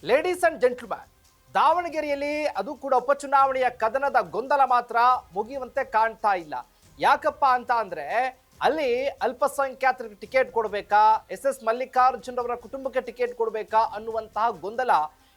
Ladies and gentleman, ದಾವಣಗೆರೆಯಲ್ಲಿ ಅದು ಕೂಡ ಉಪಚುನಾವಣೆಯ ಕದನದ ಗೊಂದಲ ಮಾತ್ರ ಮುಗಿಯುವಂತೆ ಕಾಣ್ತಾ ಇಲ್ಲ. ಯಾಕಪ್ಪ ಅಂತ ಅಂದ್ರೆ ಅಲ್ಲಿ ಅಲ್ಪಸಂಖ್ಯಾತರಿಗೆ ಟಿಕೆಟ್ ಕೊಡಬೇಕಾ, ಎಸ್ ಮಲ್ಲಿಕಾರ್ಜುನ್ ಅವರ ಕುಟುಂಬಕ್ಕೆ ಟಿಕೆಟ್ ಕೊಡಬೇಕಾ ಅನ್ನುವಂತಹ ಗೊಂದಲ.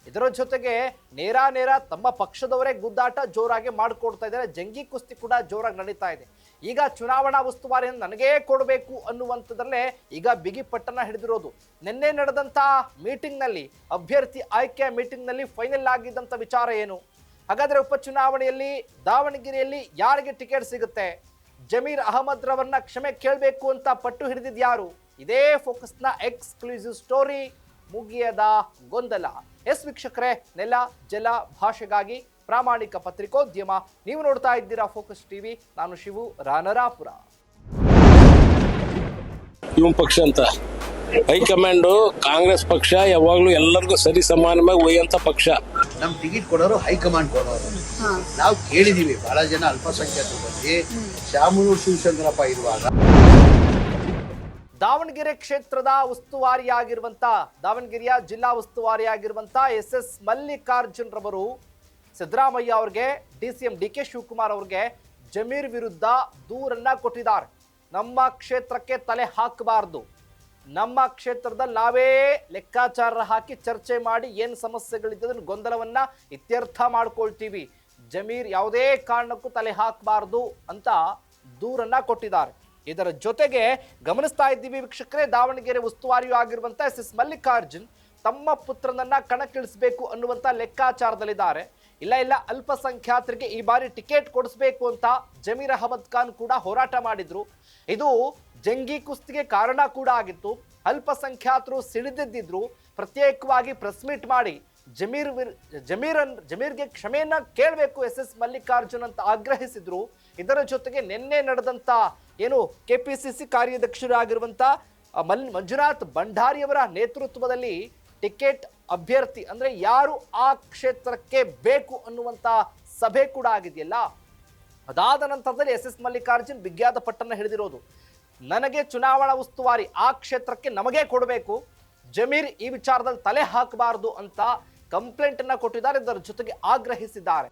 ಇದರ ಜೊತೆಗೆ ನೇರ ತಮ್ಮ ಪಕ್ಷದವರೇ ಗುದ್ದಾಟ ಜೋರಾಗಿ ಮಾಡಿಕೊಡ್ತಾ ಇದ್ದಾರೆ. ಜಂಗಿ ಕುಸ್ತಿ ಕೂಡ ಜೋರಾಗಿ ನಡೀತಾ ಇದೆ. ಈಗ ಚುನಾವಣಾ ಉಸ್ತುವಾರಿಯನ್ನು ನನಗೇ ಕೊಡಬೇಕು ಅನ್ನುವಂಥದ್ರಲ್ಲೇ ಈಗ ಬಿಗಿ ಪಟ್ಟಣ ಹಿಡಿದಿರೋದು. ನಿನ್ನೆ ನಡೆದಂತ ಮೀಟಿಂಗ್ ನಲ್ಲಿ, ಅಭ್ಯರ್ಥಿ ಆಯ್ಕೆಯ ಮೀಟಿಂಗ್ ನಲ್ಲಿ ಫೈನಲ್ ಆಗಿದ್ದಂತ ವಿಚಾರ ಏನು? ಹಾಗಾದ್ರೆ ಉಪಚುನಾವಣೆಯಲ್ಲಿ ದಾವಣಗೆರೆಯಲ್ಲಿ ಯಾರಿಗೆ ಟಿಕೆಟ್ ಸಿಗುತ್ತೆ? ಜಮೀರ್ ಅಹಮದ್ ರವರನ್ನ ಕ್ಷಮೆ ಕೇಳಬೇಕು ಅಂತ ಪಟ್ಟು ಹಿಡಿದಿದ್ ಯಾರು? ಇದೇ ಫೋಕಸ್ನ ಎಕ್ಸ್ಕ್ಲೂಸಿವ್ ಸ್ಟೋರಿ, ಮುಗಿಯದ ಗೊಂದಲ. ಎಸ್ ವೀಕ್ಷಕರೇ, ನೆಲ ಜಲ ಭಾಷೆಗಾಗಿ ಪ್ರಾಮಾಣಿಕ ಪತ್ರಿಕೋದ್ಯಮ. ನೀವು ನೋಡ್ತಾ ಇದ್ದೀರಾ ಫೋಕಸ್ ಟಿವಿ. ನಾನು ಶಿವು ರಾನರಾಪುರ. ಇವ್ ಪಕ್ಷ ಅಂತ ಹೈಕಮಾಂಡ್ ಕಾಂಗ್ರೆಸ್ ಪಕ್ಷ ಯಾವಾಗ್ಲೂ ಎಲ್ಲರಿಗೂ ಸರಿ ಸಮಾನವಾಗಿ ಒಯ್ಯಂತ ಪಕ್ಷ. ನಮ್ ಟಿಕೆಟ್ ಕೊಡೋರು ಹೈಕಮಾಂಡ್ ಕೊಡೋರು. ನಾವು ಕೇಳಿದೀವಿ ಬಹಳ ಜನ ಅಲ್ಪಸಂಖ್ಯಾತರು ಬಂದು ಶಾಮನೂರು ಶಿವಶಂಕರಪ್ಪ ಇರುವಾಗ ದಾವಣಗೆರೆ ಕ್ಷೇತ್ರದ ಉಸ್ತುವಾರಿಯಾಗಿರುವಂತ, ದಾವಣಗೆರೆಯ ಜಿಲ್ಲಾ ಉಸ್ತುವಾರಿಯಾಗಿರುವಂತ ಎಸ್ ಮಲ್ಲಿಕಾರ್ಜುನ್ ರವರು ಸಿದ್ದರಾಮಯ್ಯ ಅವ್ರಿಗೆ, DCM DK ಶಿವಕುಮಾರ್ ಅವ್ರಿಗೆ ಜಮೀರ್ ವಿರುದ್ಧ ದೂರನ್ನ ಕೊಟ್ಟಿದ್ದಾರೆ. ನಮ್ಮ ಕ್ಷೇತ್ರಕ್ಕೆ ತಲೆ ಹಾಕಬಾರ್ದು, ನಮ್ಮ ಕ್ಷೇತ್ರದಲ್ಲಿ ನಾವೇ ಲೆಕ್ಕಾಚಾರ ಹಾಕಿ ಚರ್ಚೆ ಮಾಡಿ ಏನು ಸಮಸ್ಯೆಗಳಿದ್ದದನ್ನು ಗೊಂದಲವನ್ನ ಇತ್ಯರ್ಥ ಮಾಡ್ಕೊಳ್ತೀವಿ. ಜಮೀರ್ ಯಾವುದೇ ಕಾರಣಕ್ಕೂ ತಲೆ ಹಾಕಬಾರ್ದು ಅಂತ ದೂರನ್ನ ಕೊಟ್ಟಿದ್ದಾರೆ. ಇದರ ಜೊತೆಗೆ ಗಮನಿಸ್ತಾ ಇದ್ದೀವಿ ವೀಕ್ಷಕರೇ, ದಾವಣಗೆರೆ ಉಸ್ತುವಾರಿಯೂ ಆಗಿರುವಂತ ಎಸ್ ಮಲ್ಲಿಕಾರ್ಜುನ್ ತಮ್ಮ ಪುತ್ರನನ್ನ ಕಣಕ್ಕಿಳಿಸಬೇಕು ಅನ್ನುವಂತ ಲೆಕ್ಕಾಚಾರದಲ್ಲಿದ್ದಾರೆ. ಇಲ್ಲ ಅಲ್ಪಸಂಖ್ಯಾತರಿಗೆ ಈ ಬಾರಿ ಟಿಕೆಟ್ ಕೊಡಿಸ್ಬೇಕು ಅಂತ ಜಮೀರ್ ಅಹಮದ್ ಖಾನ್ ಕೂಡ ಹೋರಾಟ ಮಾಡಿದ್ರು. ಇದು ಜಂಗಿ ಕುಸ್ತಿಗೆ ಕಾರಣ ಕೂಡ ಆಗಿತ್ತು. ಅಲ್ಪಸಂಖ್ಯಾತರು ಸಿಡಿದಿದ್ದಿದ್ರು. ಪ್ರತ್ಯೇಕವಾಗಿ ಪ್ರೆಸ್ ಮೀಟ್ ಮಾಡಿ ಜಮೀರ್ಗೆ ಕ್ಷಮೆಯನ್ನ ಕೇಳಬೇಕು ಎಸ್ ಮಲ್ಲಿಕಾರ್ಜುನ್ ಅಂತ ಆಗ್ರಹಿಸಿದ್ರು. ಇದರ ಜೊತೆಗೆ ನಿನ್ನೆ ನಡೆದಂತ ಏನು KPCC ಕಾರ್ಯಾಧ್ಯಕ್ಷರಾಗಿರುವಂತ ಮಂಜುನಾಥ್ ಭಂಡಾರಿಯವರ ನೇತೃತ್ವದಲ್ಲಿ ಟಿಕೆಟ್ ಅಭ್ಯರ್ಥಿ ಅಂದ್ರೆ ಯಾರು ಆ ಕ್ಷೇತ್ರಕ್ಕೆ ಬೇಕು ಅನ್ನುವಂತ ಸಭೆ ಕೂಡ ಆಗಿದೆಯಲ್ಲ. ಅದಾದ ನಂತರದಲ್ಲಿ ಎಸ್ ಮಲ್ಲಿಕಾರ್ಜುನ್ ಬಿಗ್ಯಾದ ಪಟ್ಟನ್ನ ಹಿಡಿದಿರೋದು. ನನಗೆ ಚುನಾವಣಾ ಉಸ್ತುವಾರಿ ಆ ಕ್ಷೇತ್ರಕ್ಕೆ ನಮಗೆ ಕೊಡಬೇಕು, ಜಮೀರ್ ಈ ವಿಚಾರದಲ್ಲಿ ತಲೆ ಹಾಕಬಾರದು ಅಂತ ಕಂಪ್ಲೇಂಟ್ ಅನ್ನ ಕೊಟ್ಟಿದ್ದಾರೆ. ಇದರ ಜೊತೆಗೆ ಆಗ್ರಹಿಸಿದ್ದಾರೆ.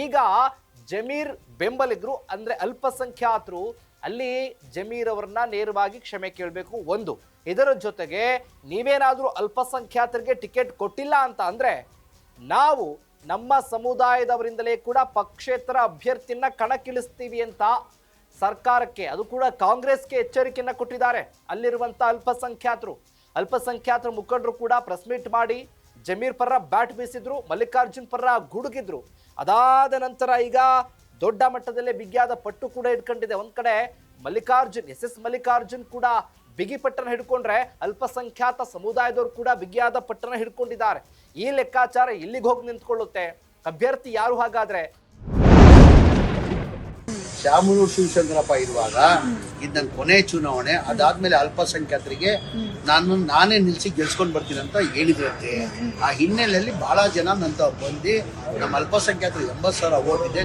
ಈಗ ಜಮೀರ್ ಬೆಂಬಲಿಗರು ಅಂದ್ರೆ ಅಲ್ಪಸಂಖ್ಯಾತರು ಅಲ್ಲಿ ಜಮೀರ್ ಅವರನ್ನ ನೇರವಾಗಿ ಕ್ಷಮೆ ಕೇಳಬೇಕು ಒಂದು. ಇದರ ಜೊತೆಗೆ ನೀವೇನಾದ್ರೂ ಅಲ್ಪಸಂಖ್ಯಾತರಿಗೆ ಟಿಕೆಟ್ ಕೊಟ್ಟಿಲ್ಲ ಅಂತ ಅಂದ್ರೆ ನಾವು ನಮ್ಮ ಸಮುದಾಯದವರಿಂದಲೇ ಕೂಡ ಪಕ್ಷೇತರ ಅಭ್ಯರ್ಥಿಯನ್ನ ಕಣಕ್ಕಿಳಿಸ್ತೀವಿ ಅಂತ ಸರ್ಕಾರಕ್ಕೆ, ಅದು ಕೂಡ ಕಾಂಗ್ರೆಸ್ಗೆ ಎಚ್ಚರಿಕೆಯನ್ನ ಕೊಟ್ಟಿದ್ದಾರೆ. ಅಲ್ಲಿರುವಂತ ಅಲ್ಪಸಂಖ್ಯಾತರ ಮುಖಂಡರು ಕೂಡ ಪ್ರೆಸ್ ಮೀಟ್ ಮಾಡಿ ಜಮೀರ್ ಪರ ಬ್ಯಾಟ್ ಬೀಸಿದ್ರು, ಮಲ್ಲಿಕಾರ್ಜುನ್ ಪರ ಗುಡುಗಿದ್ರು. ಅದಾದ ನಂತರ ಈಗ ದೊಡ್ಡ ಮಟ್ಟದಲ್ಲೇ ಬಿಗಿಯಾದ ಪಟ್ಟು ಕೂಡ ಹಿಡ್ಕೊಂಡಿದೆ. ಒಂದ್ ಕಡೆ ಎಸ್ ಮಲ್ಲಿಕಾರ್ಜುನ್ ಕೂಡ ಬಿಗಿ ಪಟ್ಟಣ ಹಿಡ್ಕೊಂಡ್ರೆ ಅಲ್ಪಸಂಖ್ಯಾತ ಸಮುದಾಯದವರು ಕೂಡ ಬಿಗಿಯಾದ ಪಟ್ಟಣ ಹಿಡ್ಕೊಂಡಿದ್ದಾರೆ. ಈ ಲೆಕ್ಕಾಚಾರ ಎಲ್ಲಿಗೆ ಹೋಗಿ ನಿಂತ್ಕೊಳ್ಳುತ್ತೆ? ಅಭ್ಯರ್ಥಿ ಯಾರು ಹಾಗಾದ್ರೆ? ಶಾಮನೂರು ಶಿವಶಂಕರಪ್ಪ ಇರುವಾಗ ಇದು ನನ್ನ ಕೊನೆ ಚುನಾವಣೆ. ಅದಾದ್ಮೇಲೆ ಅಲ್ಪಸಂಖ್ಯಾತರಿಗೆ ನಾನೇ ನಿಲ್ಸಿ ಗೆಲ್ಸ್ಕೊಂಡ್ ಬರ್ತೀನಿ ಅಂತ ಹೇಳಿದ್ರಂತೆ. ಆ ಹಿನ್ನೆಲೆಯಲ್ಲಿ ಬಹಳ ಜನ ನಂತ ಬಂದು ನಮ್ಮ ಅಲ್ಪಸಂಖ್ಯಾತರು 80,000 ವೋಟ್ ಇದೆ.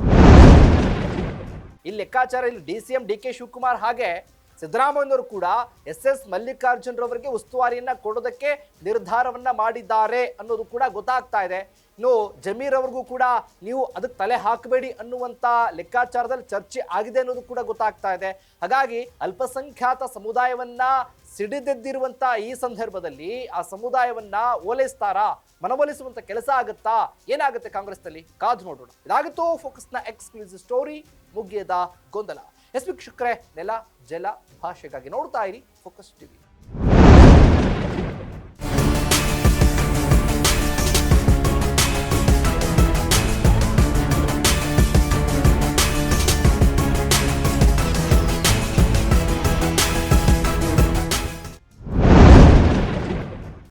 ಈ ಲೆಕ್ಕಾಚಾರ ಇಲ್ಲಿ DCM DK ಶಿವಕುಮಾರ್ ಹಾಗೆ ಸಿದ್ದರಾಮಯ್ಯನವರು ಕೂಡ ಎಸ್ ಮಲ್ಲಿಕಾರ್ಜುನ್ ರವರಿಗೆ ಉಸ್ತುವಾರಿಯನ್ನ ಕೊಡೋದಕ್ಕೆ ನಿರ್ಧಾರವನ್ನ ಮಾಡಿದ್ದಾರೆ ಅನ್ನೋದು ಕೂಡ ಗೊತ್ತಾಗ್ತಾ ಇದೆ. ಇನ್ನು ಜಮೀರ್ ಅವ್ರಿಗೂ ಕೂಡ ನೀವು ಅದಕ್ಕೆ ತಲೆ ಹಾಕಬೇಡಿ ಅನ್ನುವಂತ ಲೆಕ್ಕಾಚಾರದಲ್ಲಿ ಚರ್ಚೆ ಆಗಿದೆ ಅನ್ನೋದು ಕೂಡ ಗೊತ್ತಾಗ್ತಾ ಇದೆ. ಹಾಗಾಗಿ ಅಲ್ಪಸಂಖ್ಯಾತ ಸಮುದಾಯವನ್ನ ಸಿಡಿದೆದ್ದಿರುವಂತ ಈ ಸಂದರ್ಭದಲ್ಲಿ ಆ ಸಮುದಾಯವನ್ನ ಓಲೈಸ್ತಾರಾ, ಮನವೊಲಿಸುವಂತ ಕೆಲಸ ಆಗುತ್ತಾ, ಏನಾಗುತ್ತೆ ಕಾಂಗ್ರೆಸ್ನಲ್ಲಿ? ಕಾದು ನೋಡೋಣ. ಇದಾಗಿತ್ತು ಫೋಕಸ್ನ ಎಕ್ಸ್ಕ್ಲೂಸಿವ್ ಸ್ಟೋರಿ, ಮುಗಿಯದ ಗೊಂದಲ. ಎಸ್ ವೀಕ್ಷಕರೇ, ನೆಲ ಜಲ ಭಾಷೆಗಾಗಿ ನೋಡ್ತಾ ಇರಿ ಫೋಕಸ್ ಟಿವಿ.